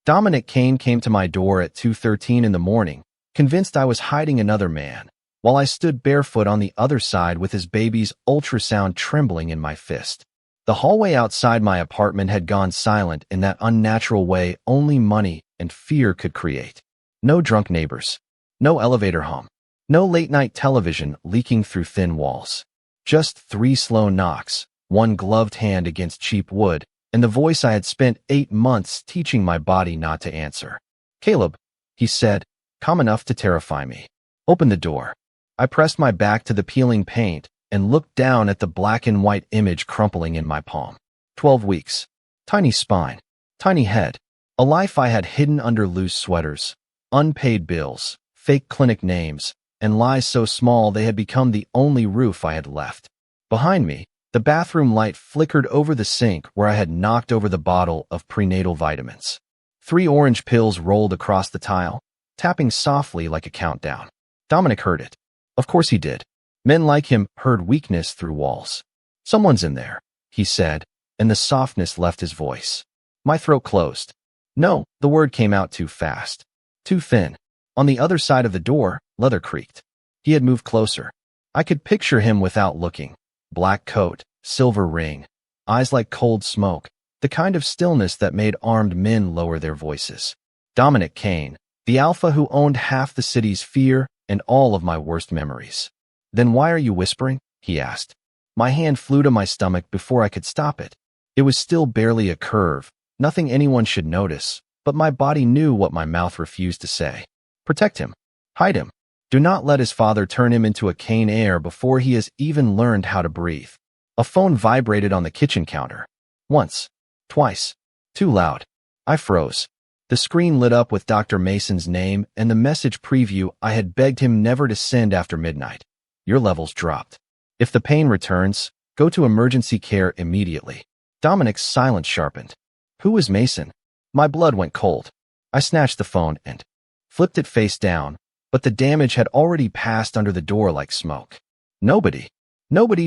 Dominic Kane came to my door at 2:13 in the morning, convinced I was hiding another man, while I stood barefoot on the other side with his baby's ultrasound trembling in my fist. The hallway outside my apartment had gone silent in that unnatural way only money and fear could create. No drunk neighbors. No elevator hum. No late-night television leaking through thin walls. Just 3 slow knocks, one gloved hand against cheap wood, and the voice I had spent 8 months teaching my body not to answer. "Caleb," he said, calm enough to terrify me. "Open the door." I pressed my back to the peeling paint and looked down at the black and white image crumpling in my palm. 12 weeks. Tiny spine. Tiny head. A life I had hidden under loose sweaters. Unpaid bills. Fake clinic names. And lies so small they had become the only roof I had left. Behind me, the bathroom light flickered over the sink where I had knocked over the bottle of prenatal vitamins. 3 orange pills rolled across the tile, tapping softly like a countdown. Dominic heard it. Of course he did. Men like him heard weakness through walls. "Someone's in there," he said, and the softness left his voice. My throat closed. No, the word came out too fast. Too thin. On the other side of the door, leather creaked. He had moved closer. I could picture him without looking. Black coat, silver ring, eyes like cold smoke, the kind of stillness that made armed men lower their voices. Dominic Kane, the alpha who owned half the city's fear and all of my worst memories. "Then why are you whispering?" he asked. My hand flew to my stomach before I could stop it. It was still barely a curve, nothing anyone should notice, but my body knew what my mouth refused to say. "Protect him. Hide him. Do not let his father turn him into a Kane heir before he has even learned how to breathe." A phone vibrated on the kitchen counter. Once. Twice. Too loud. I froze. The screen lit up with Dr. Mason's name and the message preview I had begged him never to send after midnight. "Your levels dropped. If the pain returns, go to emergency care immediately." Dominic's silence sharpened. Who was Mason? My blood went cold. I snatched the phone and flipped it face down, but the damage had already passed under the door like smoke. Nobody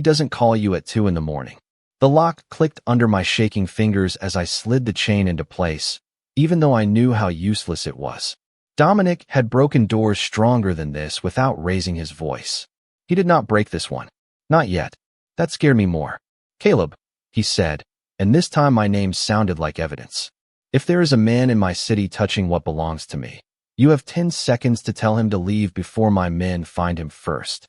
doesn't call you at 2 in the morning. The lock clicked under my shaking fingers as I slid the chain into place, even though I knew how useless it was. Dominic had broken doors stronger than this without raising his voice. He did not break this one. Not yet. That scared me more. "Caleb," he said, and this time my name sounded like evidence. "If there is a man in my city touching what belongs to me, you have 10 seconds to tell him to leave before my men find him first."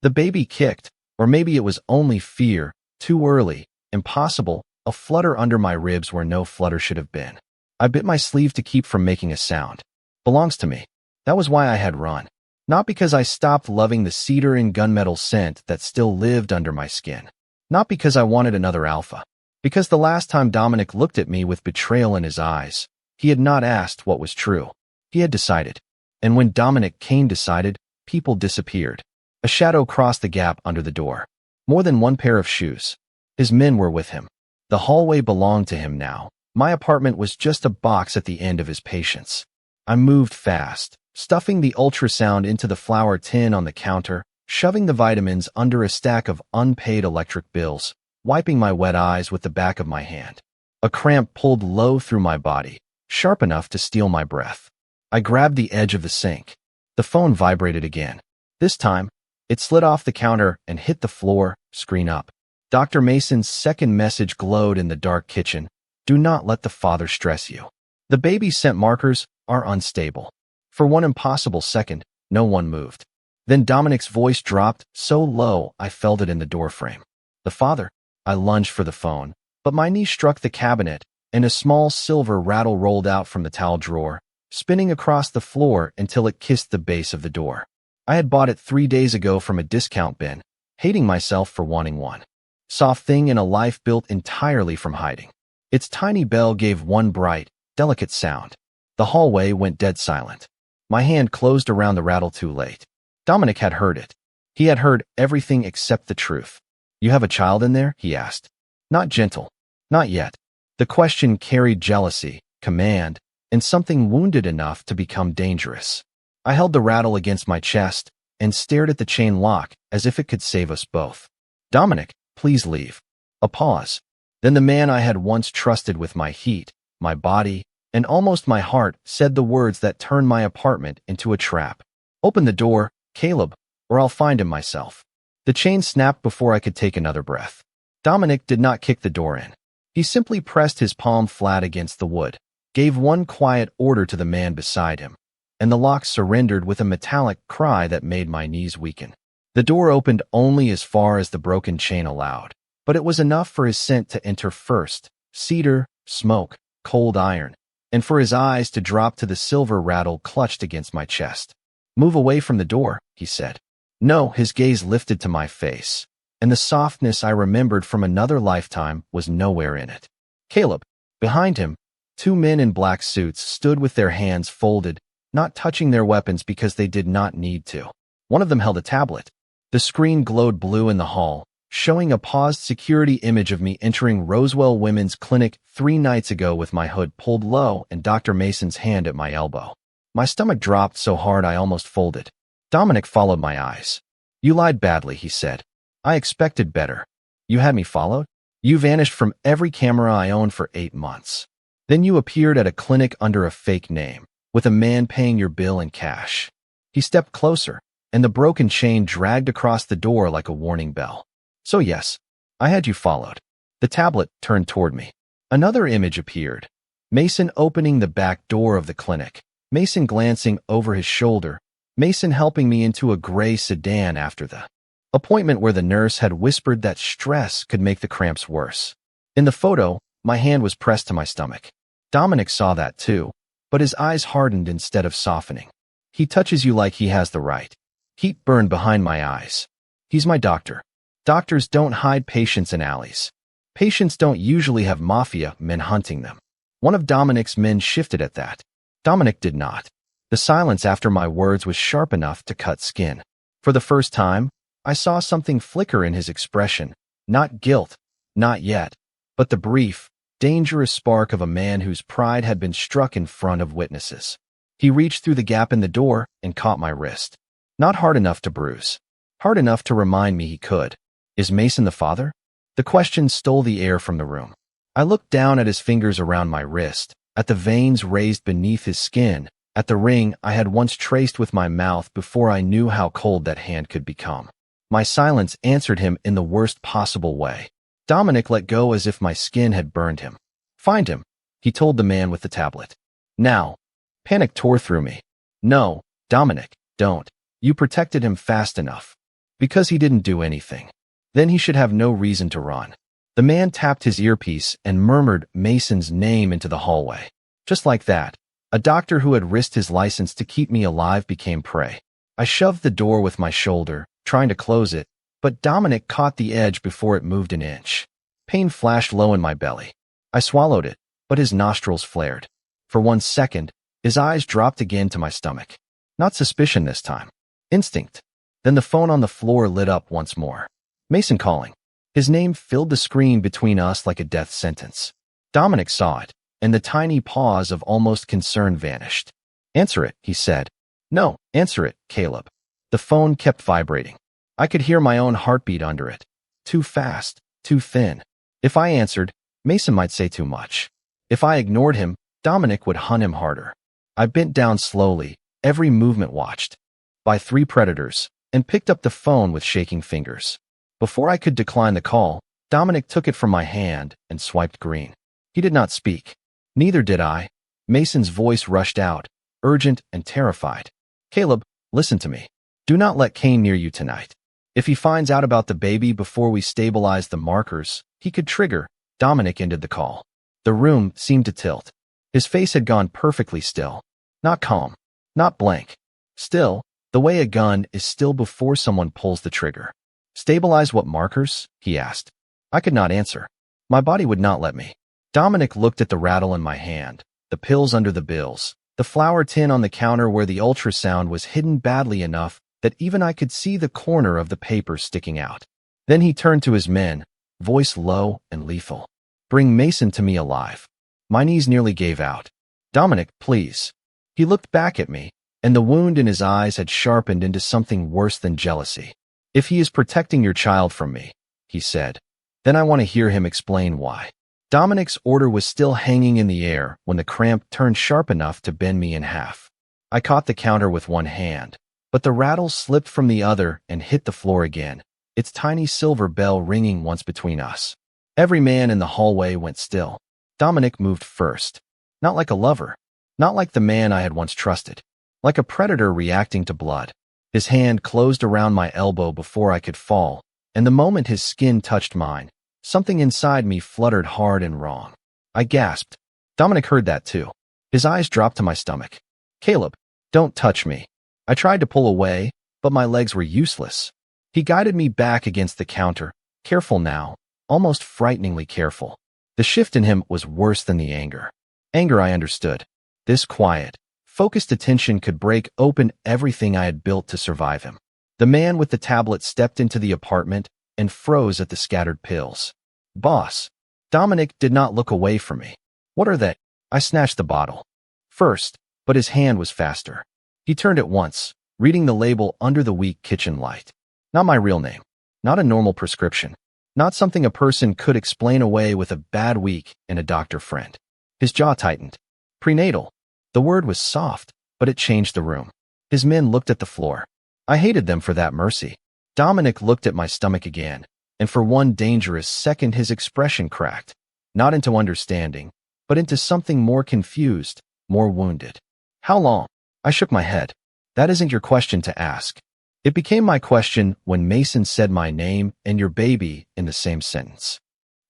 The baby kicked, or maybe it was only fear, too early, impossible, a flutter under my ribs where no flutter should have been. I bit my sleeve to keep from making a sound. Belongs to me. That was why I had run. Not because I stopped loving the cedar and gunmetal scent that still lived under my skin. Not because I wanted another alpha. Because the last time Dominic looked at me with betrayal in his eyes, he had not asked what was true. He had decided. And when Dominic Kane decided, people disappeared. A shadow crossed the gap under the door. More than one pair of shoes. His men were with him. The hallway belonged to him now. My apartment was just a box at the end of his patience. I moved fast, stuffing the ultrasound into the flour tin on the counter, shoving the vitamins under a stack of unpaid electric bills, wiping my wet eyes with the back of my hand. A cramp pulled low through my body, sharp enough to steal my breath. I grabbed the edge of the sink. The phone vibrated again. This time, it slid off the counter and hit the floor, screen up. Dr. Mason's second message glowed in the dark kitchen. "Do not let the father stress you. The baby's scent markers are unstable." For one impossible second, no one moved. Then Dominic's voice dropped so low I felt it in the doorframe. "The father?" I lunged for the phone, but my knee struck the cabinet, and a small silver rattle rolled out from the towel drawer, spinning across the floor until it kissed the base of the door. I had bought it 3 days ago from a discount bin, hating myself for wanting one. Soft thing in a life built entirely from hiding. Its tiny bell gave one bright, delicate sound. The hallway went dead silent. My hand closed around the rattle too late. Dominic had heard it. He had heard everything except the truth. "You have a child in there?" he asked. Not gentle. Not yet. The question carried jealousy, command, and something wounded enough to become dangerous. I held the rattle against my chest and stared at the chain lock as if it could save us both. "Dominic, please leave." A pause. Then the man I had once trusted with my heat, my body, and almost my heart said the words that turned my apartment into a trap. Open the door, Caleb, or I'll find him myself. The chain snapped before I could take another breath. Dominic did not kick the door in. He simply pressed his palm flat against the wood, gave one quiet order to the man beside him, and the lock surrendered with a metallic cry that made my knees weaken. The door opened only as far as the broken chain allowed, but it was enough for his scent to enter first, cedar, smoke, cold iron, and for his eyes to drop to the silver rattle clutched against my chest. Move away from the door, he said. No, his gaze lifted to my face, and the softness I remembered from another lifetime was nowhere in it. Caleb. Behind him, two men in black suits stood with their hands folded, not touching their weapons because they did not need to. One of them held a tablet. The screen glowed blue in the hall, showing a paused security image of me entering Roswell Women's Clinic 3 nights ago with my hood pulled low and Dr. Mason's hand at my elbow. My stomach dropped so hard I almost folded. Dominic followed my eyes. You lied badly, he said. I expected better. You had me followed? You vanished from every camera I owned for 8 months. Then you appeared at a clinic under a fake name, with a man paying your bill in cash. He stepped closer, and the broken chain dragged across the door like a warning bell. So yes, I had you followed. The tablet turned toward me. Another image appeared. Mason opening the back door of the clinic. Mason glancing over his shoulder. Mason helping me into a gray sedan after the appointment where the nurse had whispered that stress could make the cramps worse. In the photo, my hand was pressed to my stomach. Dominic saw that too, but his eyes hardened instead of softening. He touches you like he has the right. Heat burned behind my eyes. He's my doctor. Doctors don't hide patients in alleys. Patients don't usually have mafia men hunting them. One of Dominic's men shifted at that. Dominic did not. The silence after my words was sharp enough to cut skin. For the first time, I saw something flicker in his expression. Not guilt, not yet, but the brief, dangerous spark of a man whose pride had been struck in front of witnesses. He reached through the gap in the door and caught my wrist. Not hard enough to bruise. Hard enough to remind me he could. Is Mason the father? The question stole the air from the room. I looked down at his fingers around my wrist, at the veins raised beneath his skin, at the ring I had once traced with my mouth before I knew how cold that hand could become. My silence answered him in the worst possible way. Dominic let go as if my skin had burned him. Find him, he told the man with the tablet. Now. Panic tore through me. No, Dominic, don't. You protected him fast enough. Because he didn't do anything. Then he should have no reason to run. The man tapped his earpiece and murmured Mason's name into the hallway. Just like that, a doctor who had risked his license to keep me alive became prey. I shoved the door with my shoulder, trying to close it, but Dominic caught the edge before it moved an inch. Pain flashed low in my belly. I swallowed it, but his nostrils flared. For 1 second, his eyes dropped again to my stomach. Not suspicion this time. Instinct. Then the phone on the floor lit up once more. Mason calling. His name filled the screen between us like a death sentence. Dominic saw it, and the tiny pause of almost concern vanished. Answer it, he said. No, answer it, Caleb. The phone kept vibrating. I could hear my own heartbeat under it. Too fast, too thin. If I answered, Mason might say too much. If I ignored him, Dominic would hunt him harder. I bent down slowly, every movement watched by 3 predators, and picked up the phone with shaking fingers. Before I could decline the call, Dominic took it from my hand and swiped green. He did not speak. Neither did I. Mason's voice rushed out, urgent and terrified. Caleb, listen to me. Do not let Kane near you tonight. If he finds out about the baby before we stabilize the markers, he could trigger. Dominic ended the call. The room seemed to tilt. His face had gone perfectly still. Not calm. Not blank. Still, the way a gun is still before someone pulls the trigger. Stabilize what markers? He asked. I could not answer. My body would not let me. Dominic looked at the rattle in my hand, the pills under the bills, the flour tin on the counter where the ultrasound was hidden badly enough that even I could see the corner of the paper sticking out. Then he turned to his men, voice low and lethal. Bring Mason to me alive. My knees nearly gave out. Dominic, please. He looked back at me, and the wound in his eyes had sharpened into something worse than jealousy. If he is protecting your child from me, he said, then I want to hear him explain why. Dominic's order was still hanging in the air when the cramp turned sharp enough to bend me in half. I caught the counter with one hand, but the rattle slipped from the other and hit the floor again, its tiny silver bell ringing once between us. Every man in the hallway went still. Dominic moved first. Not like a lover. Not like the man I had once trusted. Like a predator reacting to blood. His hand closed around my elbow before I could fall, and the moment his skin touched mine, something inside me fluttered hard and wrong. I gasped. Dominic heard that too. His eyes dropped to my stomach. Caleb, don't touch me. I tried to pull away, but my legs were useless. He guided me back against the counter, careful now, almost frighteningly careful. The shift in him was worse than the anger. Anger I understood. This quiet, focused attention could break open everything I had built to survive him. The man with the tablet stepped into the apartment and froze at the scattered pills. Boss. Dominic did not look away from me. What are they? I snatched the bottle. First, but his hand was faster. He turned at once, reading the label under the weak kitchen light. Not my real name. Not a normal prescription. Not something a person could explain away with a bad week and a doctor friend. His jaw tightened. Prenatal. The word was soft, but it changed the room. His men looked at the floor. I hated them for that mercy. Dominic looked at my stomach again, and for one dangerous second his expression cracked. Not into understanding, but into something more confused, more wounded. How long? I shook my head. That isn't your question to ask. It became my question when Mason said my name and your baby in the same sentence.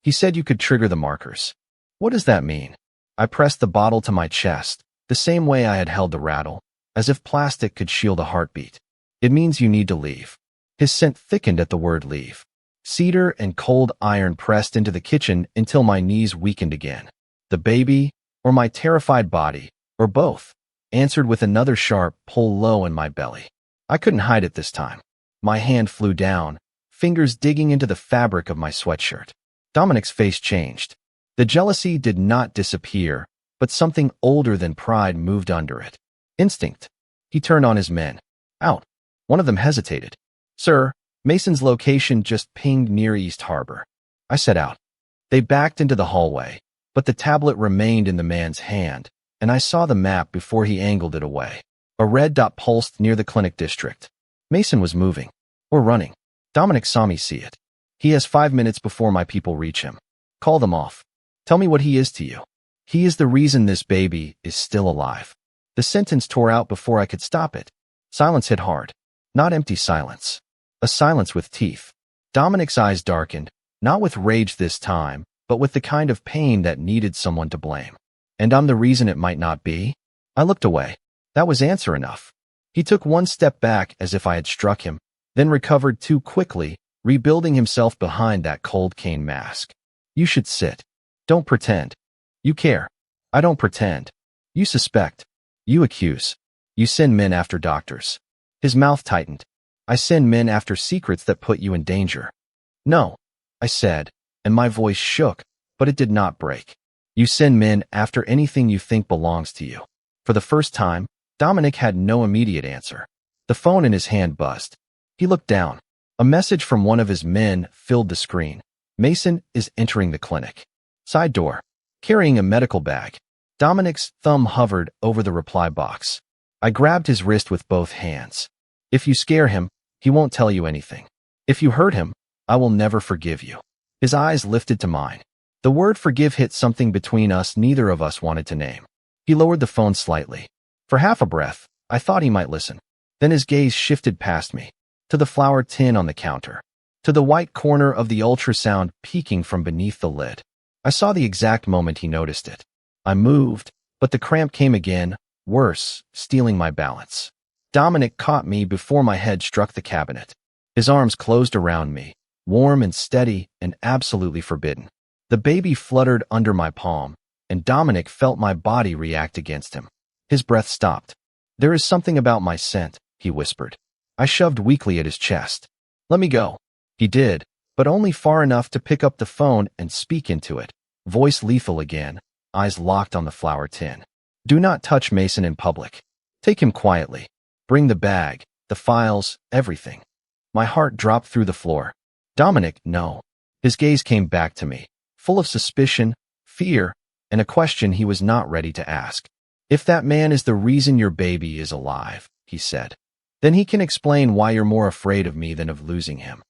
He said you could trigger the markers. What does that mean? I pressed the bottle to my chest, the same way I had held the rattle, as if plastic could shield a heartbeat. It means you need to leave. His scent thickened at the word leave. Cedar and cold iron pressed into the kitchen until my knees weakened again. The baby, or my terrified body, or both, answered with another sharp pull low in my belly. I couldn't hide it this time. My hand flew down, fingers digging into the fabric of my sweatshirt. Dominic's face changed. The jealousy did not disappear, but something older than pride moved under it. Instinct. He turned on his men. Out. One of them hesitated. Sir, Mason's location just pinged near East Harbor. I set out. They backed into the hallway, but the tablet remained in the man's hand, and I saw the map before he angled it away. A red dot pulsed near the clinic district. Mason was moving. Or running. Dominic saw me see it. He has 5 minutes before my people reach him. Call them off. Tell me what he is to you. He is the reason this baby is still alive. The sentence tore out before I could stop it. Silence hit hard. Not empty silence. A silence with teeth. Dominic's eyes darkened, not with rage this time, but with the kind of pain that needed someone to blame. And I'm the reason it might not be? I looked away. That was answer enough. He took one step back as if I had struck him, then recovered too quickly, rebuilding himself behind that cold cane mask. You should sit. Don't pretend. You care. I don't pretend. You suspect. You accuse. You send men after doctors. His mouth tightened. I send men after secrets that put you in danger. No, I said, and my voice shook, but it did not break. You send men after anything you think belongs to you. For the first time, Dominic had no immediate answer. The phone in his hand buzzed. He looked down. A message from one of his men filled the screen. Mason is entering the clinic. Side door. Carrying a medical bag. Dominic's thumb hovered over the reply box. I grabbed his wrist with both hands. If you scare him, he won't tell you anything. If you hurt him, I will never forgive you. His eyes lifted to mine. The word forgive hit something between us neither of us wanted to name. He lowered the phone slightly. For half a breath, I thought he might listen. Then his gaze shifted past me, to the flower tin on the counter, to the white corner of the ultrasound peeking from beneath the lid. I saw the exact moment he noticed it. I moved, but the cramp came again, worse, stealing my balance. Dominic caught me before my head struck the cabinet. His arms closed around me, warm and steady and absolutely forbidden. The baby fluttered under my palm, and Dominic felt my body react against him. His breath stopped. There is something about my scent, he whispered. I shoved weakly at his chest. Let me go. He did, but only far enough to pick up the phone and speak into it. Voice lethal again, eyes locked on the flower tin. Do not touch Mason in public. Take him quietly. Bring the bag, the files, everything. My heart dropped through the floor. Dominic, no. His gaze came back to me, full of suspicion, fear, and a question he was not ready to ask. If that man is the reason your baby is alive, he said, then he can explain why you're more afraid of me than of losing him.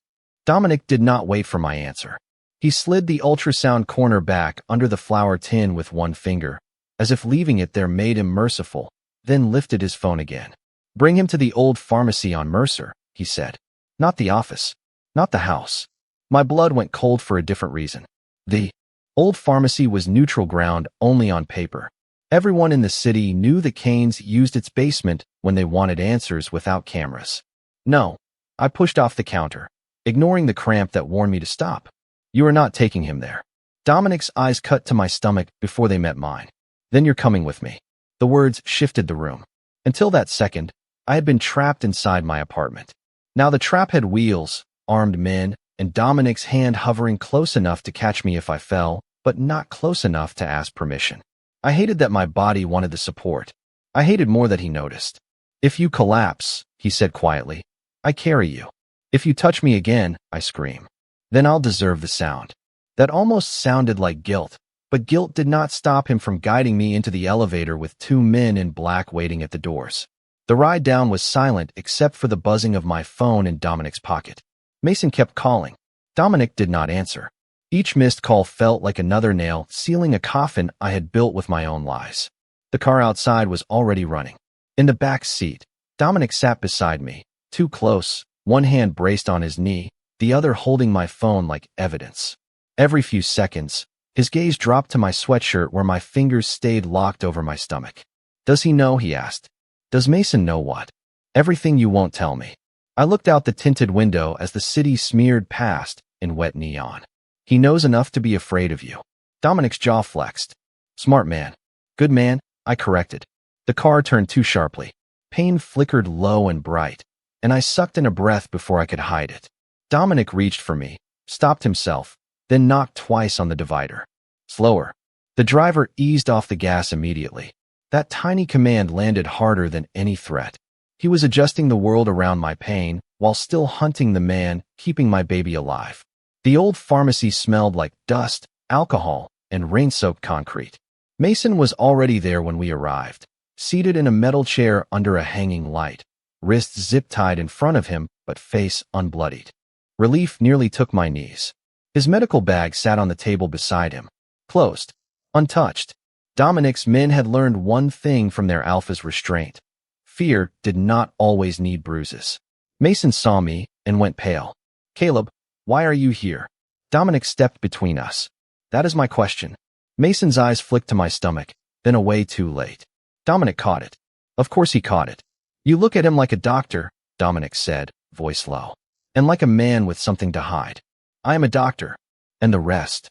Dominic did not wait for my answer. He slid the ultrasound corner back under the flour tin with one finger, as if leaving it there made him merciful, then lifted his phone again. Bring him to the old pharmacy on Mercer, he said. Not the office. Not the house. My blood went cold for a different reason. The old pharmacy was neutral ground only on paper. Everyone in the city knew the Kanes used its basement when they wanted answers without cameras. No, I pushed off the counter, ignoring the cramp that warned me to stop. You are not taking him there. Dominic's eyes cut to my stomach before they met mine. Then you're coming with me. The words shifted the room. Until that second, I had been trapped inside my apartment. Now the trap had wheels, armed men, and Dominic's hand hovering close enough to catch me if I fell, but not close enough to ask permission. I hated that my body wanted the support. I hated more that he noticed. If you collapse, he said quietly, I carry you. If you touch me again, I scream. Then I'll deserve the sound. That almost sounded like guilt, but guilt did not stop him from guiding me into the elevator with two men in black waiting at the doors. The ride down was silent except for the buzzing of my phone in Dominic's pocket. Mason kept calling. Dominic did not answer. Each missed call felt like another nail sealing a coffin I had built with my own lies. The car outside was already running. In the back seat, Dominic sat beside me, too close, one hand braced on his knee, the other holding my phone like evidence. Every few seconds, his gaze dropped to my sweatshirt where my fingers stayed locked over my stomach. Does he know? He asked. Does Mason know what? Everything you won't tell me. I looked out the tinted window as the city smeared past in wet neon. He knows enough to be afraid of you. Dominic's jaw flexed. Smart man. Good man, I corrected. The car turned too sharply. Pain flickered low and bright, and I sucked in a breath before I could hide it. Dominic reached for me, stopped himself, then knocked twice on the divider. Slower. The driver eased off the gas immediately. That tiny command landed harder than any threat. He was adjusting the world around my pain while still hunting the man keeping my baby alive. The old pharmacy smelled like dust, alcohol, and rain-soaked concrete. Mason was already there when we arrived, seated in a metal chair under a hanging light, wrists zip-tied in front of him but face unbloodied. Relief nearly took my knees. His medical bag sat on the table beside him, closed, untouched. Dominic's men had learned one thing from their alpha's restraint. Fear did not always need bruises. Mason saw me and went pale. Caleb, why are you here? Dominic stepped between us. That is my question. Mason's eyes flicked to my stomach, then away too late. Dominic caught it. Of course he caught it. You look at him like a doctor, Dominic said, voice low. And like a man with something to hide. I am a doctor. And the rest.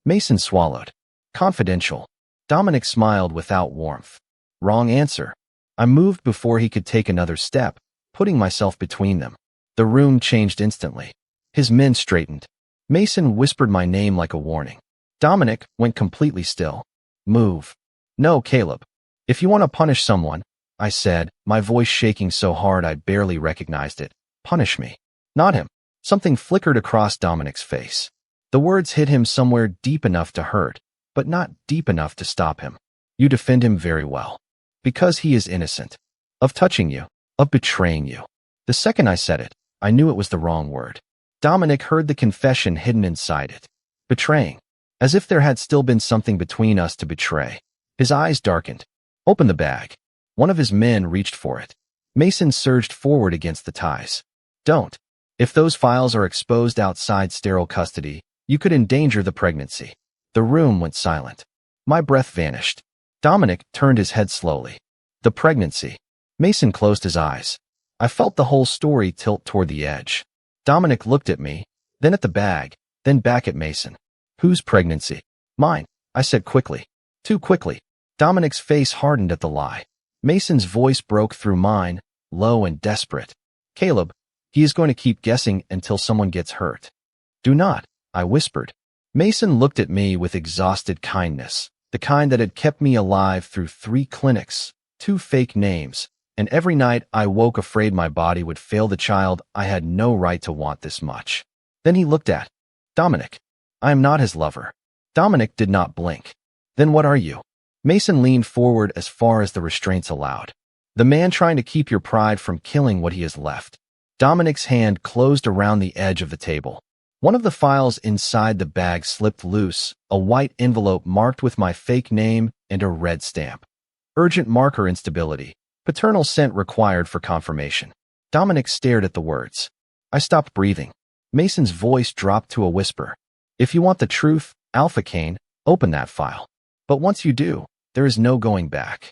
Mason swallowed. Confidential. Dominic smiled without warmth. Wrong answer. I moved before he could take another step, putting myself between them. The room changed instantly. His men straightened. Mason whispered my name like a warning. Dominic went completely still. Move. No, Caleb. If you want to punish someone, I said, my voice shaking so hard I barely recognized it. Punish me. Not him. Something flickered across Dominic's face. The words hit him somewhere deep enough to hurt, but not deep enough to stop him. You defend him very well. Because he is innocent. Of touching you. Of betraying you. The second I said it, I knew it was the wrong word. Dominic heard the confession hidden inside it. Betraying. As if there had still been something between us to betray. His eyes darkened. Open the bag. One of his men reached for it. Mason surged forward against the ties. Don't. If those files are exposed outside sterile custody, you could endanger the pregnancy. The room went silent. My breath vanished. Dominic turned his head slowly. The pregnancy. Mason closed his eyes. I felt the whole story tilt toward the edge. Dominic looked at me, then at the bag, then back at Mason. Whose pregnancy? Mine, I said quickly. Too quickly. Dominic's face hardened at the lie. Mason's voice broke through mine, low and desperate. Caleb, he is going to keep guessing until someone gets hurt. Do not, I whispered. Mason looked at me with exhausted kindness, the kind that had kept me alive through 3 clinics, 2 fake names, and every night I woke afraid my body would fail the child I had no right to want this much. Then he looked at Dominic. I am not his lover. Dominic did not blink. Then what are you? Mason leaned forward as far as the restraints allowed. The man trying to keep your pride from killing what he has left. Dominic's hand closed around the edge of the table. One of the files inside the bag slipped loose, a white envelope marked with my fake name and a red stamp. Urgent marker instability. Paternal scent required for confirmation. Dominic stared at the words. I stopped breathing. Mason's voice dropped to a whisper. If you want the truth, Alpha Kane, open that file. But once you do, there is no going back.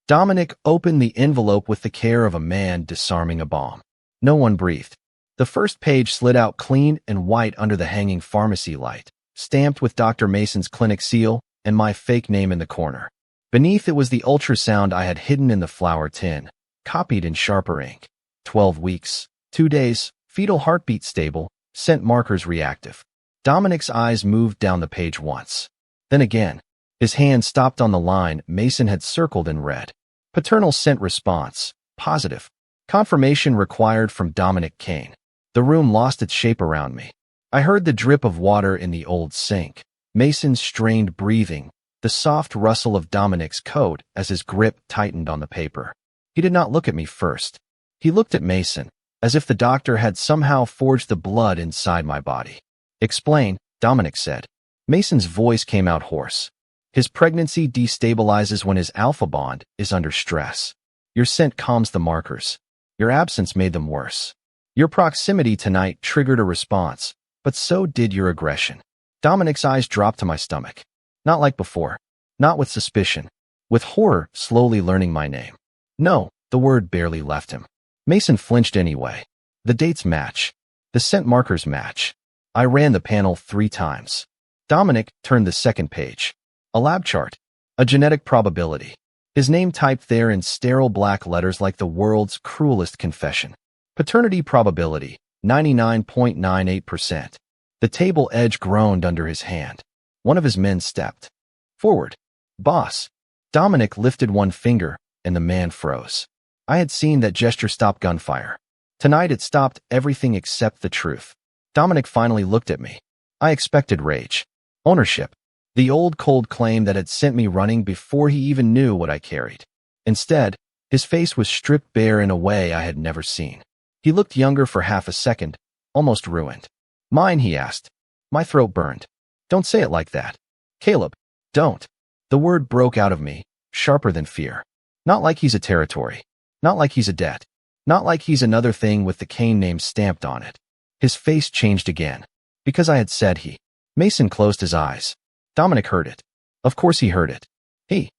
Dominic opened the envelope with the care of a man disarming a bomb. No one breathed. The first page slid out clean and white under the hanging pharmacy light, stamped with Dr. Mason's clinic seal and my fake name in the corner. Beneath it was the ultrasound I had hidden in the flour tin, copied in sharper ink. 12 weeks, 2 days, fetal heartbeat stable, scent markers reactive. Dominic's eyes moved down the page once. Then again, his hand stopped on the line Mason had circled in red. Paternal scent response, positive. Confirmation required from Dominic Kane. The room lost its shape around me. I heard the drip of water in the old sink, Mason's strained breathing, the soft rustle of Dominic's coat as his grip tightened on the paper. He did not look at me first. He looked at Mason, as if the doctor had somehow forged the blood inside my body. Explain, Dominic said. Mason's voice came out hoarse. His pregnancy destabilizes when his alpha bond is under stress. Your scent calms the markers. Your absence made them worse. Your proximity tonight triggered a response, but so did your aggression. Dominic's eyes dropped to my stomach. Not like before. Not with suspicion. With horror, slowly learning my name. No, the word barely left him. Mason flinched anyway. The dates match. The scent markers match. I ran the panel 3 times. Dominic turned the second page. A lab chart. A genetic probability. His name typed there in sterile black letters like the world's cruelest confession. Paternity probability, 99.98%. The table edge groaned under his hand. One of his men stepped forward. Boss. Dominic lifted one finger, and the man froze. I had seen that gesture stop gunfire. Tonight it stopped everything except the truth. Dominic finally looked at me. I expected rage. Ownership. The old cold claim that had sent me running before he even knew what I carried. Instead, his face was stripped bare in a way I had never seen. He looked younger for half a second, almost ruined. Mine, he asked. My throat burned. Don't say it like that. Caleb, don't. The word broke out of me, sharper than fear. Not like he's a territory. Not like he's a debt. Not like he's another thing with the Kane name stamped on it. His face changed again. Because I had said he. Mason closed his eyes. Dominic heard it. Of course he heard it. He.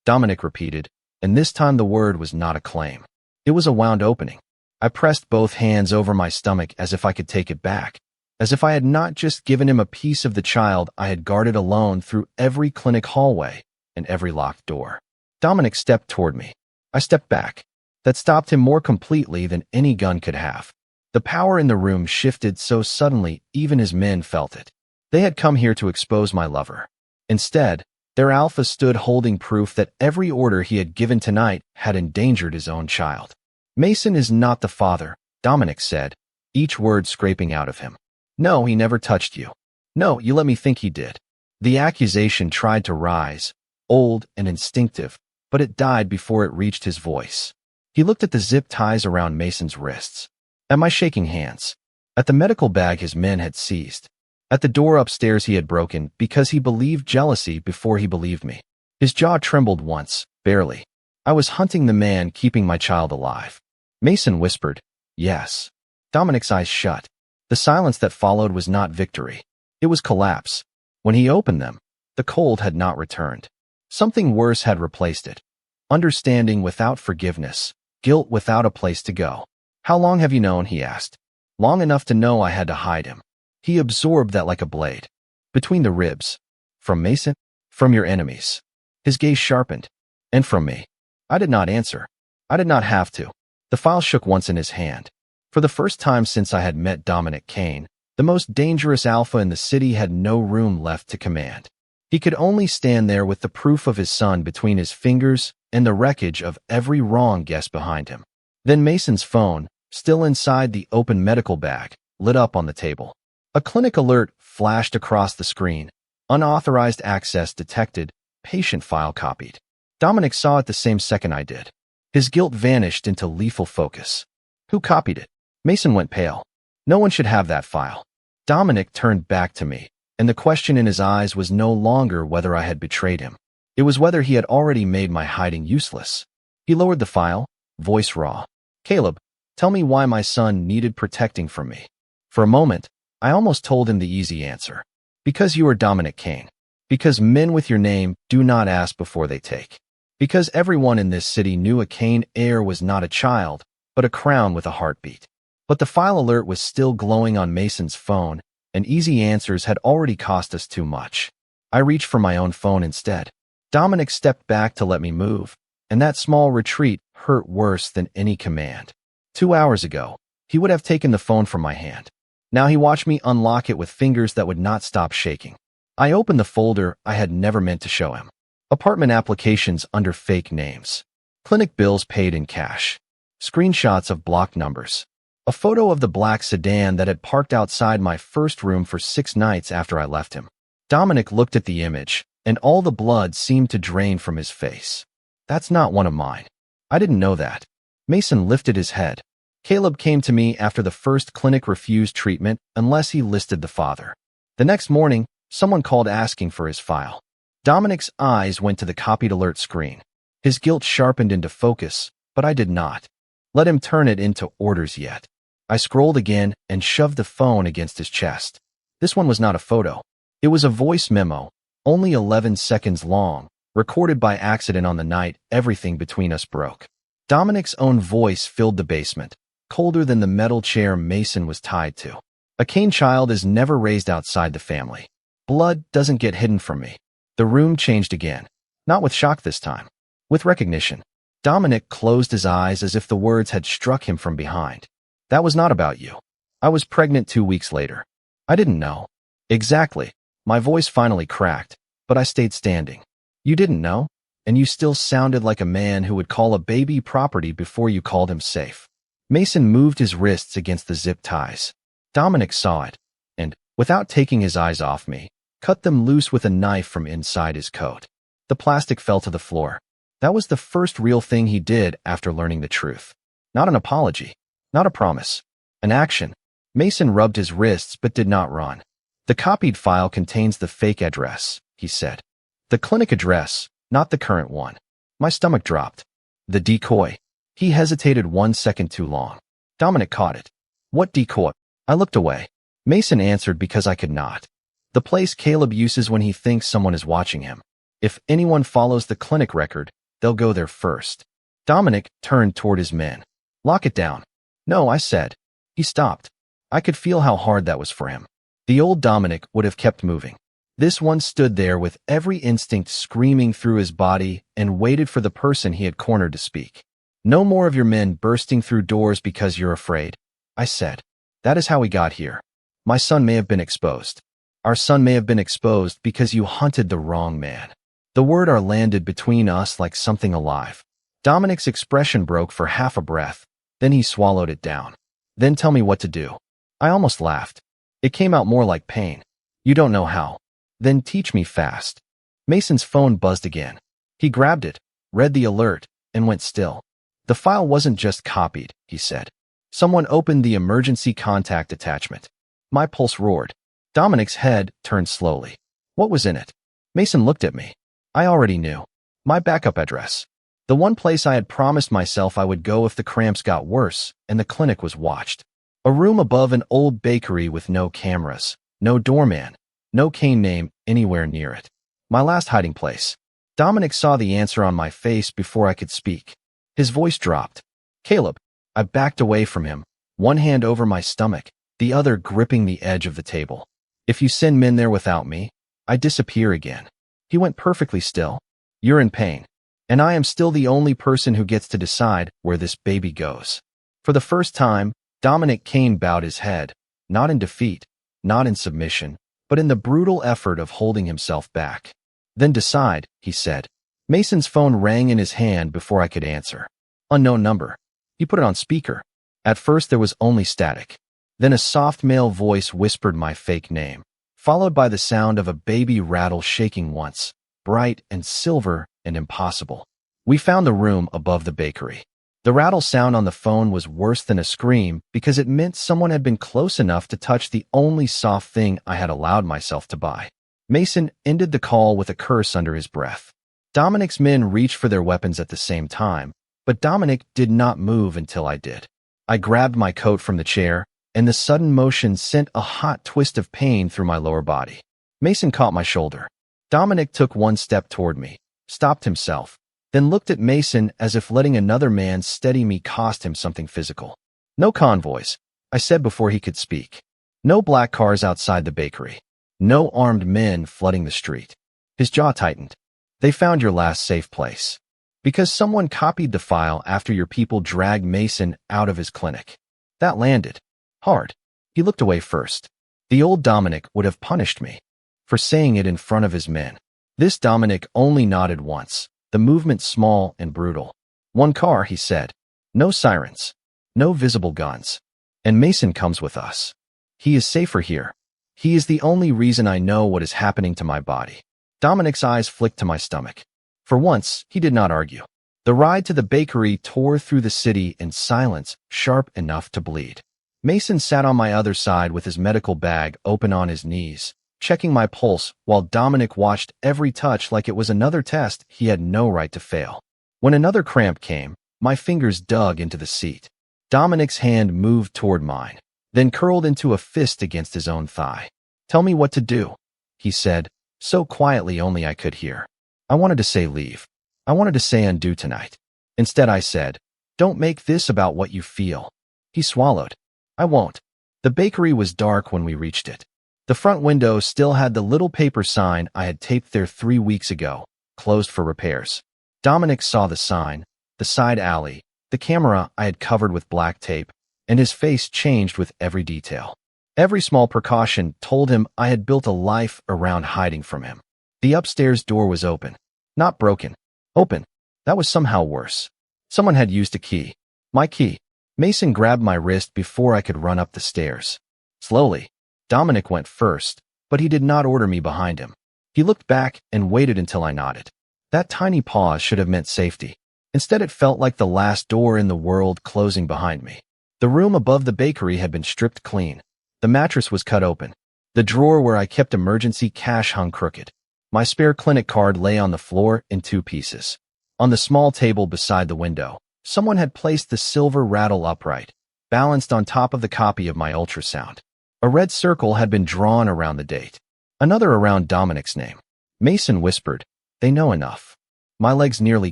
Dominic repeated, and this time the word was not a claim. It was a wound opening. I pressed both hands over my stomach as if I could take it back, as if I had not just given him a piece of the child I had guarded alone through every clinic hallway and every locked door. Dominic stepped toward me. I stepped back. That stopped him more completely than any gun could have. The power in the room shifted so suddenly even his men felt it. They had come here to expose my lover. Instead, their alpha stood holding proof that every order he had given tonight had endangered his own child. Mason is not the father, Dominic said, each word scraping out of him. No, he never touched you. No, you let me think he did. The accusation tried to rise, old and instinctive, but it died before it reached his voice. He looked at the zip ties around Mason's wrists, at my shaking hands, at the medical bag his men had seized, at the door upstairs he had broken because he believed jealousy before he believed me. His jaw trembled once, barely. I was hunting the man keeping my child alive. Mason whispered, yes. Dominic's eyes shut. The silence that followed was not victory. It was collapse. When he opened them, the cold had not returned. Something worse had replaced it. Understanding without forgiveness, guilt without a place to go. How long have you known, he asked. Long enough to know I had to hide him. He absorbed that like a blade. Between the ribs. From Mason? From your enemies. His gaze sharpened. And from me. I did not answer. I did not have to. The file shook once in his hand. For the first time since I had met Dominic Kane, the most dangerous alpha in the city had no room left to command. He could only stand there with the proof of his son between his fingers and the wreckage of every wrong guess behind him. Then Mason's phone, still inside the open medical bag, lit up on the table. A clinic alert flashed across the screen. Unauthorized access detected. patient file copied. Dominic saw it the same second I did. His guilt vanished into lethal focus. Who copied it? Mason went pale. No one should have that file. Dominic turned back to me, and the question in his eyes was no longer whether I had betrayed him. It was whether he had already made my hiding useless. He lowered the file, voice raw. Caleb, tell me why my son needed protecting from me. For a moment, I almost told him the easy answer. Because you are Dominic Kane. Because men with your name do not ask before they take. Because everyone in this city knew a Kane heir was not a child, but a crown with a heartbeat. But the file alert was still glowing on Mason's phone, and easy answers had already cost us too much. I reached for my own phone instead. Dominic stepped back to let me move, and that small retreat hurt worse than any command. 2 hours ago, he would have taken the phone from my hand. Now he watched me unlock it with fingers that would not stop shaking. I opened the folder I had never meant to show him. Apartment applications under fake names. Clinic bills paid in cash. Screenshots of blocked numbers. A photo of the black sedan that had parked outside my first room for 6 nights after I left him. Dominic looked at the image, and all the blood seemed to drain from his face. That's not one of mine. I didn't know that. Mason lifted his head. Caleb came to me after the first clinic refused treatment unless he listed the father. The next morning, someone called asking for his file. Dominic's eyes went to the copied alert screen. His guilt sharpened into focus, but I did not let him turn it into orders yet. I scrolled again and shoved the phone against his chest. This one was not a photo. It was a voice memo, only 11 seconds long, recorded by accident on the night everything between us broke. Dominic's own voice filled the basement, colder than the metal chair Mason was tied to. A Kane child is never raised outside the family. Blood doesn't get hidden from me. The room changed again. Not with shock this time. With recognition. Dominic closed his eyes as if the words had struck him from behind. That was not about you. I was pregnant 2 weeks later. I didn't know. Exactly. My voice finally cracked, but I stayed standing. You didn't know, and you still sounded like a man who would call a baby property before you called him safe. Mason moved his wrists against the zip ties. Dominic saw it, and, without taking his eyes off me, cut them loose with a knife from inside his coat. The plastic fell to the floor. That was the first real thing he did after learning the truth. Not an apology. Not a promise. An action. Mason rubbed his wrists but did not run. The copied file contains the fake address, he said. The clinic address, not the current one. My stomach dropped. The decoy. He hesitated 1 second too long. Dominic caught it. What decoy? I looked away. Mason answered because I could not. The place Caleb uses when he thinks someone is watching him. If anyone follows the clinic record, they'll go there first. Dominic turned toward his men. Lock it down. No, I said. He stopped. I could feel how hard that was for him. The old Dominic would have kept moving. This one stood there with every instinct screaming through his body and waited for the person he had cornered to speak. No more of your men bursting through doors because you're afraid, I said. That is how we got here. My son may have been exposed. Our son may have been exposed because you hunted the wrong man. The word "our" landed between us like something alive. Dominic's expression broke for half a breath. Then he swallowed it down. Then tell me what to do. I almost laughed. It came out more like pain. You don't know how. Then teach me fast. Mason's phone buzzed again. He grabbed it, read the alert, and went still. The file wasn't just copied, he said. Someone opened the emergency contact attachment. My pulse roared. Dominic's head turned slowly. What was in it? Mason looked at me. I already knew. My backup address. The one place I had promised myself I would go if the cramps got worse and the clinic was watched. A room above an old bakery with no cameras, no doorman, no Kane name anywhere near it. My last hiding place. Dominic saw the answer on my face before I could speak. His voice dropped. Caleb. I backed away from him, one hand over my stomach, the other gripping the edge of the table. If you send men there without me, I disappear again. He went perfectly still. You're in pain. And I am still the only person who gets to decide where this baby goes. For the first time, Dominic Kane bowed his head, not in defeat, not in submission, but in the brutal effort of holding himself back. Then decide, he said. Mason's phone rang in his hand before I could answer. Unknown number. He put it on speaker. At first there was only static. Then a soft male voice whispered my fake name, followed by the sound of a baby rattle shaking once, bright and silver and impossible. We found the room above the bakery. The rattle sound on the phone was worse than a scream because it meant someone had been close enough to touch the only soft thing I had allowed myself to buy. Mason ended the call with a curse under his breath. Dominic's men reached for their weapons at the same time, but Dominic did not move until I did. I grabbed my coat from the chair, and the sudden motion sent a hot twist of pain through my lower body. Mason caught my shoulder. Dominic took one step toward me, stopped himself, then looked at Mason as if letting another man steady me cost him something physical. No convoys, I said before he could speak. No black cars outside the bakery. No armed men flooding the street. His jaw tightened. They found your last safe place. Because someone copied the file after your people dragged Mason out of his clinic. That landed hard. He looked away first. The old Dominic would have punished me for saying it in front of his men. This Dominic only nodded once, the movement small and brutal. One car, he said. No sirens. No visible guns. And Mason comes with us. He is safer here. He is the only reason I know what is happening to my body. Dominic's eyes flicked to my stomach. For once, he did not argue. The ride to the bakery tore through the city in silence, sharp enough to bleed. Mason sat on my other side with his medical bag open on his knees, checking my pulse while Dominic watched every touch like it was another test he had no right to fail. When another cramp came, my fingers dug into the seat. Dominic's hand moved toward mine, then curled into a fist against his own thigh. Tell me what to do, he said, so quietly only I could hear. I wanted to say leave. I wanted to say undo tonight. Instead I said, don't make this about what you feel. He swallowed. I won't. The bakery was dark when we reached it. The front window still had the little paper sign I had taped there 3 weeks ago, closed for repairs. Dominic saw the sign, the side alley, the camera I had covered with black tape, and his face changed with every detail. Every small precaution told him I had built a life around hiding from him. The upstairs door was open. Not broken. Open. That was somehow worse. Someone had used a key. My key. Mason grabbed my wrist before I could run up the stairs. Slowly. Dominic went first, but he did not order me behind him. He looked back and waited until I nodded. That tiny pause should have meant safety. Instead, it felt like the last door in the world closing behind me. The room above the bakery had been stripped clean. The mattress was cut open. The drawer where I kept emergency cash hung crooked. My spare clinic card lay on the floor in 2 pieces. On the small table beside the window, someone had placed the silver rattle upright, balanced on top of the copy of my ultrasound. A red circle had been drawn around the date, another around Dominic's name. Mason whispered, "They know enough." My legs nearly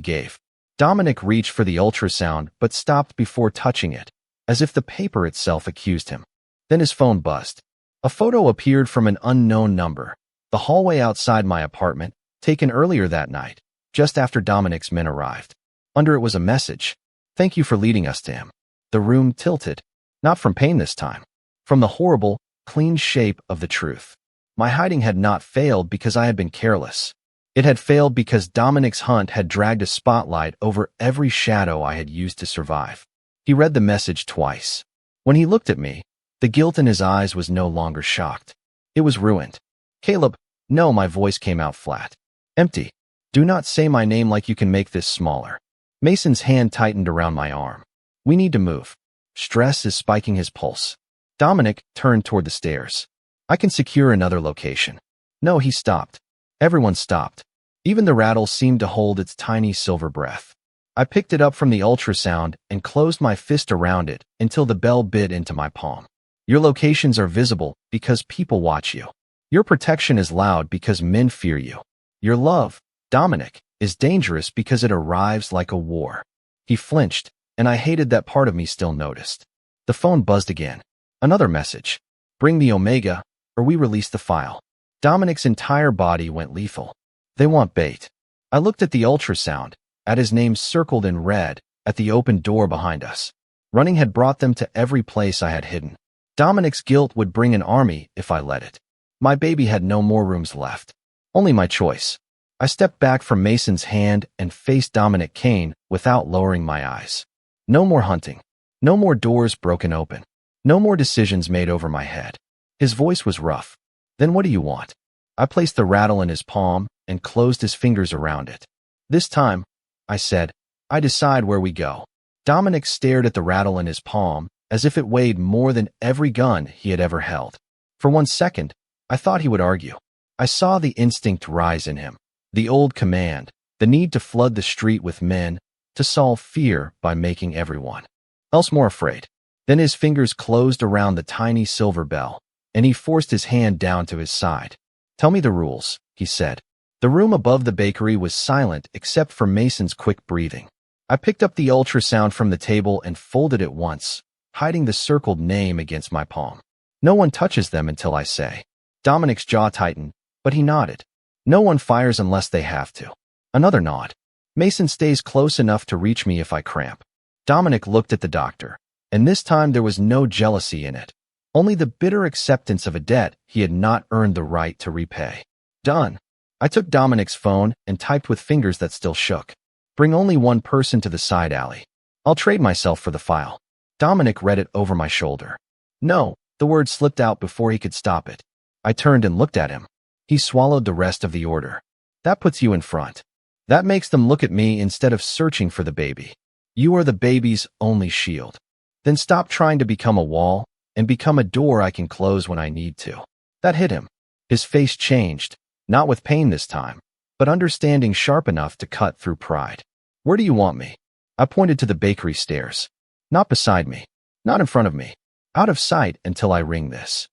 gave. Dominic reached for the ultrasound but stopped before touching it, as if the paper itself accused him. Then his phone buzzed. A photo appeared from an unknown number, the hallway outside my apartment, taken earlier that night, just after Dominic's men arrived. Under it was a message. "Thank you for leading us to him." The room tilted, not from pain this time, from the horrible, clean shape of the truth. My hiding had not failed because I had been careless. It had failed because Dominic's hunt had dragged a spotlight over every shadow I had used to survive. He read the message twice. When he looked at me, the guilt in his eyes was no longer shocked. It was ruined. "Caleb," no, my voice came out flat. "Empty. Do not say my name like you can make this smaller." Mason's hand tightened around my arm. "We need to move. Stress is spiking his pulse." Dominic turned toward the stairs. "I can secure another location." No, he stopped. Everyone stopped. Even the rattle seemed to hold its tiny silver breath. I picked it up from the ultrasound and closed my fist around it until the bell bit into my palm. Your locations are visible because people watch you. Your protection is loud because men fear you. Your love, Dominic, is dangerous because it arrives like a war. He flinched, and I hated that part of me still noticed. The phone buzzed again. Another message. "Bring the Omega, or we release the file." Dominic's entire body went lethal. They want bait. I looked at the ultrasound, at his name circled in red, at the open door behind us. Running had brought them to every place I had hidden. Dominic's guilt would bring an army if I let it. My baby had no more rooms left. Only my choice. I stepped back from Mason's hand and faced Dominic Kane without lowering my eyes. No more hunting. No more doors broken open. No more decisions made over my head. His voice was rough. "Then what do you want?" I placed the rattle in his palm and closed his fingers around it. "This time," I said, "I decide where we go." Dominic stared at the rattle in his palm, as if it weighed more than every gun he had ever held. For 1 second, I thought he would argue. I saw the instinct rise in him, the old command, the need to flood the street with men, to solve fear by making everyone else more afraid. Then his fingers closed around the tiny silver bell, and he forced his hand down to his side. "Tell me the rules," he said. The room above the bakery was silent except for Mason's quick breathing. I picked up the ultrasound from the table and folded it once, hiding the circled name against my palm. "No one touches them until I say." Dominic's jaw tightened, but he nodded. "No one fires unless they have to." Another nod. "Mason stays close enough to reach me if I cramp." Dominic looked at the doctor, and this time there was no jealousy in it, only the bitter acceptance of a debt he had not earned the right to repay. "Done." I took Dominic's phone and typed with fingers that still shook. "Bring only one person to the side alley. I'll trade myself for the file." Dominic read it over my shoulder. "No," the word slipped out before he could stop it. I turned and looked at him. He swallowed the rest of the order. "That puts you in front. That makes them look at me instead of searching for the baby. You are the baby's only shield. Then stop trying to become a wall and become a door I can close when I need to." That hit him. His face changed, not with pain this time, but understanding sharp enough to cut through pride. "Where do you want me?" I pointed to the bakery stairs. "Not beside me. Not in front of me. Out of sight until I ring this."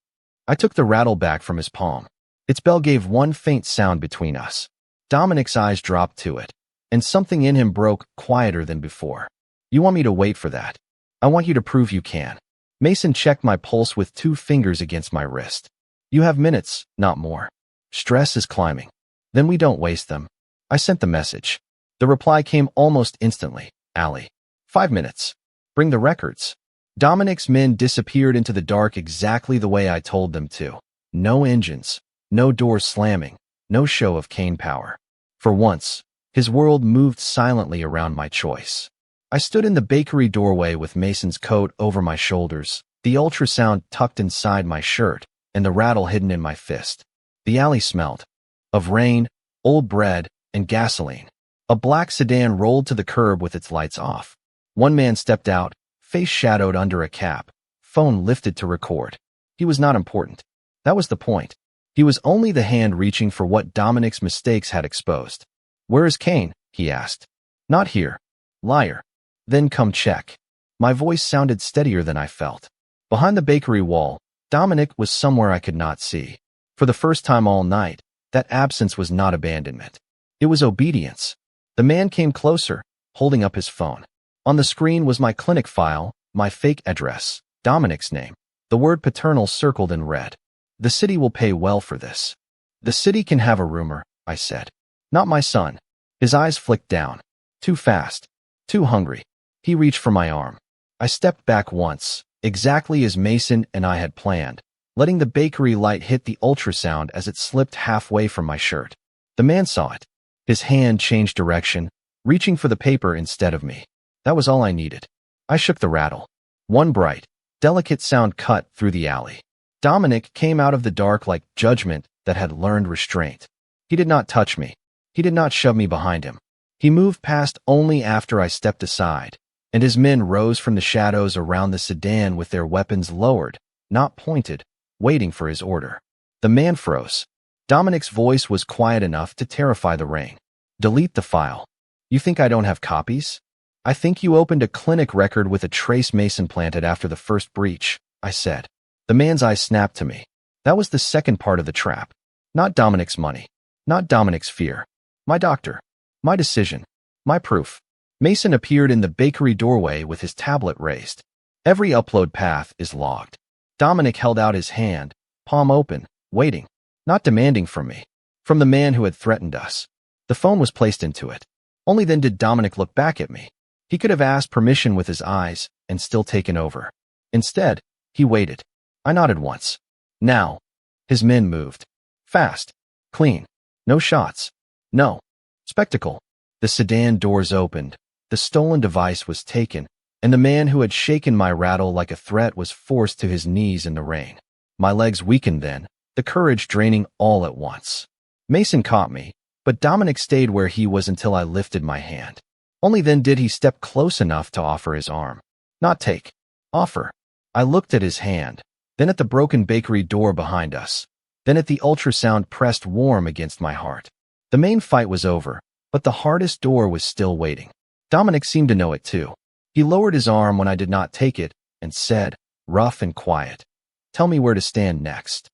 I took the rattle back from his palm. Its bell gave one faint sound between us. Dominic's eyes dropped to it, and something in him broke quieter than before. "You want me to wait for that? I want you to prove you can." Mason checked my pulse with 2 fingers against my wrist. "You have minutes, not more. Stress is climbing. Then we don't waste them." I sent the message. The reply came almost instantly. "Allie. 5 minutes. Bring the records." Dominic's men disappeared into the dark exactly the way I told them to. No engines, no doors slamming, no show of Kane power. For once, his world moved silently around my choice. I stood in the bakery doorway with Mason's coat over my shoulders, the ultrasound tucked inside my shirt, and the rattle hidden in my fist. The alley smelled of rain, old bread, and gasoline. A black sedan rolled to the curb with its lights off. One man stepped out, face shadowed under a cap, phone lifted to record. He was not important. That was the point. He was only the hand reaching for what Dominic's mistakes had exposed. "Where is Kane?" he asked. "Not here." "Liar." "Then come check." My voice sounded steadier than I felt. Behind the bakery wall, Dominic was somewhere I could not see. For the first time all night, that absence was not abandonment. It was obedience. The man came closer, holding up his phone. On the screen was my clinic file, my fake address, Dominic's name, the word paternal circled in red. "The city will pay well for this." "The city can have a rumor," I said. "Not my son." His eyes flicked down. Too fast. Too hungry. He reached for my arm. I stepped back once, exactly as Mason and I had planned, letting the bakery light hit the ultrasound as it slipped halfway from my shirt. The man saw it. His hand changed direction, reaching for the paper instead of me. That was all I needed. I shook the rattle. One bright, delicate sound cut through the alley. Dominic came out of the dark like judgment that had learned restraint. He did not touch me. He did not shove me behind him. He moved past only after I stepped aside, and his men rose from the shadows around the sedan with their weapons lowered, not pointed, waiting for his order. The man froze. Dominic's voice was quiet enough to terrify the rain. "Delete the file. You think I don't have copies? I think you opened a clinic record with a trace Mason planted after the first breach," I said. The man's eyes snapped to me. That was the second part of the trap. Not Dominic's money. Not Dominic's fear. My doctor. My decision. My proof. Mason appeared in the bakery doorway with his tablet raised. Every upload path is logged. Dominic held out his hand, palm open, waiting, not demanding from me, from the man who had threatened us. The phone was placed into it. Only then did Dominic look back at me. He could have asked permission with his eyes and still taken over. Instead, he waited. I nodded once. Now. His men moved. Fast. Clean. No shots. No spectacle. The sedan doors opened. The stolen device was taken, and the man who had shaken my rattle like a threat was forced to his knees in the rain. My legs weakened then, the courage draining all at once. Mason caught me, But Dominic stayed where he was until I lifted my hand. Only then did he step close enough to offer his arm. Not take. Offer. I looked at his hand, then at the broken bakery door behind us, then at the ultrasound pressed warm against my heart. The main fight was over, but the hardest door was still waiting. Dominic seemed to know it too. He lowered his arm when I did not take it and said, rough and quiet, "Tell me where to stand next."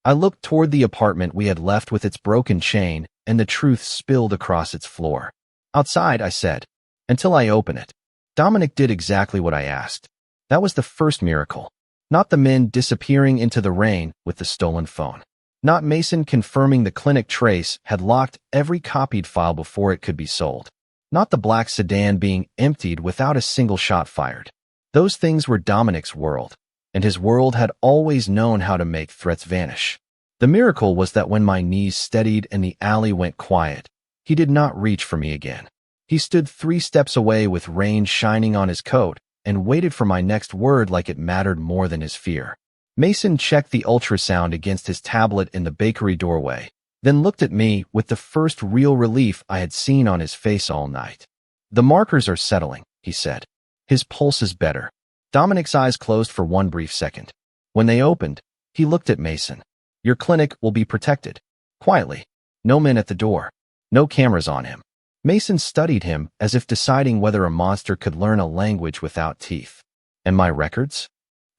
I looked toward the apartment we had left with its broken chain, and the truth spilled across its floor. "Outside," I said, "until I open it." Dominic did exactly what I asked. That was the first miracle. Not the men disappearing into the rain with the stolen phone. Not Mason confirming the clinic trace had locked every copied file before it could be sold. Not the black sedan being emptied without a single shot fired. Those things were Dominic's world, and his world had always known how to make threats vanish. The miracle was that when my knees steadied and the alley went quiet, he did not reach for me again. He stood 3 steps away with rain shining on his coat and waited for my next word like it mattered more than his fear. Mason checked the ultrasound against his tablet in the bakery doorway, then looked at me with the first real relief I had seen on his face all night. "The markers are settling," he said. His pulse is better. Dominic's eyes closed for one brief second. When they opened, he looked at Mason. "Your clinic will be protected." Quietly. No men at the door. No cameras on him. Mason studied him as if deciding whether a monster could learn a language without teeth. "And my records?"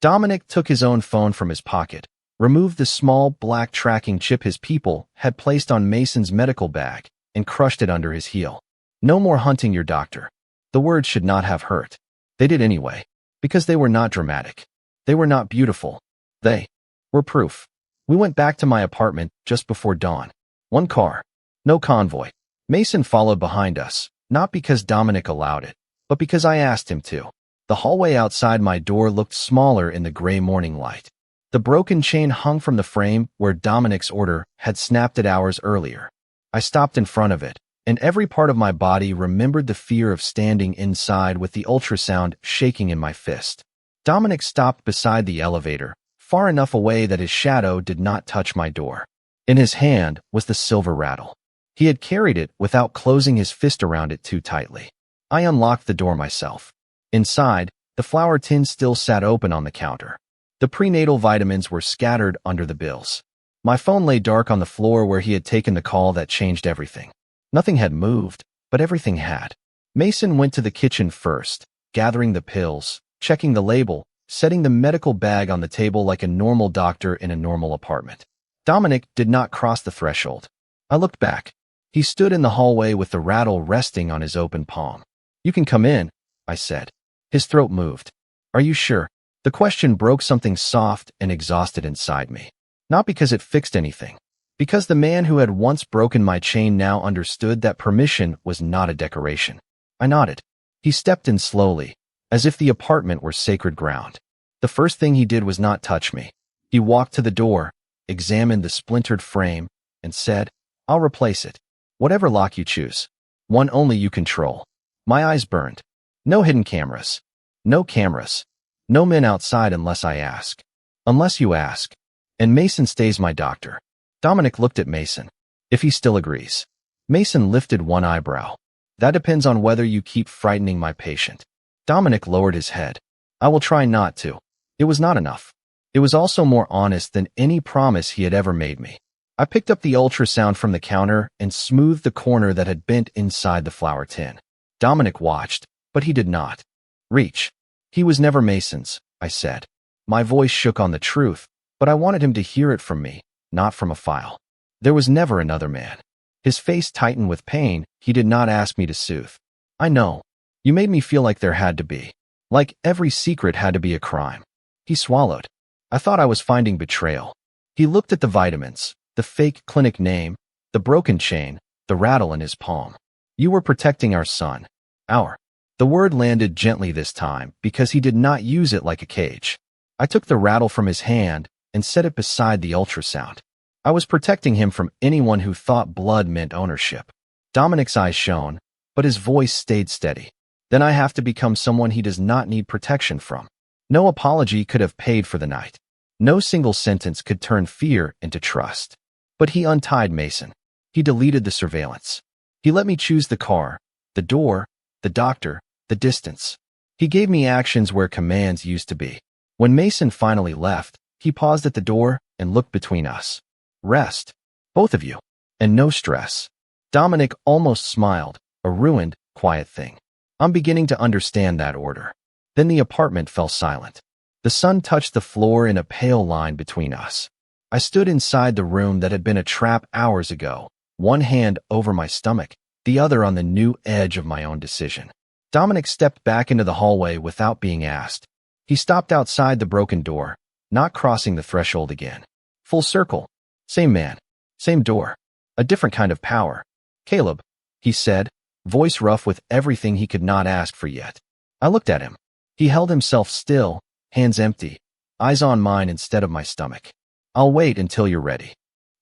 Dominic took his own phone from his pocket, removed the small black tracking chip his people had placed on Mason's medical bag, and crushed it under his heel. "No more hunting your doctor." The words should not have hurt. They did anyway, because they were not dramatic. They were not beautiful. They were proof. We went back to my apartment just before dawn. 1 car. No convoy. Mason followed behind us, not because Dominic allowed it, but because I asked him to. The hallway outside my door looked smaller in the gray morning light. The broken chain hung from the frame where Dominic's order had snapped it hours earlier. I stopped in front of it, and every part of my body remembered the fear of standing inside with the ultrasound shaking in my fist. Dominic stopped beside the elevator, far enough away that his shadow did not touch my door. In his hand was the silver rattle. He had carried it without closing his fist around it too tightly. I unlocked the door myself. Inside, the flour tin still sat open on the counter. The prenatal vitamins were scattered under the bills. My phone lay dark on the floor where he had taken the call that changed everything. Nothing had moved, but everything had. Mason went to the kitchen first, gathering the pills, checking the label, setting the medical bag on the table like a normal doctor in a normal apartment. Dominic did not cross the threshold. I looked back. He stood in the hallway with the rattle resting on his open palm. "You can come in," I said. His throat moved. "Are you sure?" The question broke something soft and exhausted inside me. Not because it fixed anything. Because the man who had once broken my chain now understood that permission was not a decoration. I nodded. He stepped in slowly, as if the apartment were sacred ground. The first thing he did was not touch me. He walked to the door, examined the splintered frame, and said, "I'll replace it. Whatever lock you choose. One only you control." My eyes burned. No hidden cameras. No cameras. No men outside unless I ask. Unless you ask. And Mason stays my doctor. Dominic looked at Mason. "If he still agrees." Mason lifted one eyebrow. "That depends on whether you keep frightening my patient." Dominic lowered his head. "I will try not to." It was not enough. It was also more honest than any promise he had ever made me. I picked up the ultrasound from the counter and smoothed the corner that had bent inside the flour tin. Dominic watched, but he did not reach. "He was never Mason's," I said. My voice shook on the truth, but I wanted him to hear it from me, not from a file. There was never another man. His face tightened with pain. He did not ask me to soothe. "I know. You made me feel like there had to be. Like every secret had to be a crime." He swallowed. I thought I was finding betrayal. He looked at the vitamins, the fake clinic name, the broken chain, the rattle in his palm. "You were protecting our son." Our. The word landed gently this time because he did not use it like a cage. I took the rattle from his hand and set it beside the ultrasound. I was protecting him from anyone who thought blood meant ownership. Dominic's eyes shone, but his voice stayed steady. "Then I have to become someone he does not need protection from." No apology could have paid for the night. No single sentence could turn fear into trust. But he untied Mason. He deleted the surveillance. He let me choose the car, the door, the doctor, the distance. He gave me actions where commands used to be. When Mason finally left, he paused at the door and looked between us. Rest. Both of you. And no stress. Dominic almost smiled, a ruined, quiet thing. I'm beginning to understand that order. Then the apartment fell silent. The sun touched the floor in a pale line between us. I stood inside the room that had been a trap hours ago, one hand over my stomach, the other on the new edge of my own decision. Dominic stepped back into the hallway without being asked. He stopped outside the broken door, not crossing the threshold again. Full circle. Same man. Same door. A different kind of power. Caleb, he said, voice rough with everything he could not ask for yet. I looked at him. He held himself still, hands empty, eyes on mine instead of my stomach. I'll wait until you're ready.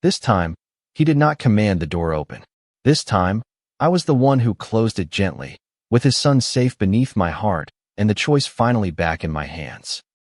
This time, he did not command the door open. This time, I was the one who closed it gently, with his son safe beneath my heart and the choice finally back in my hands.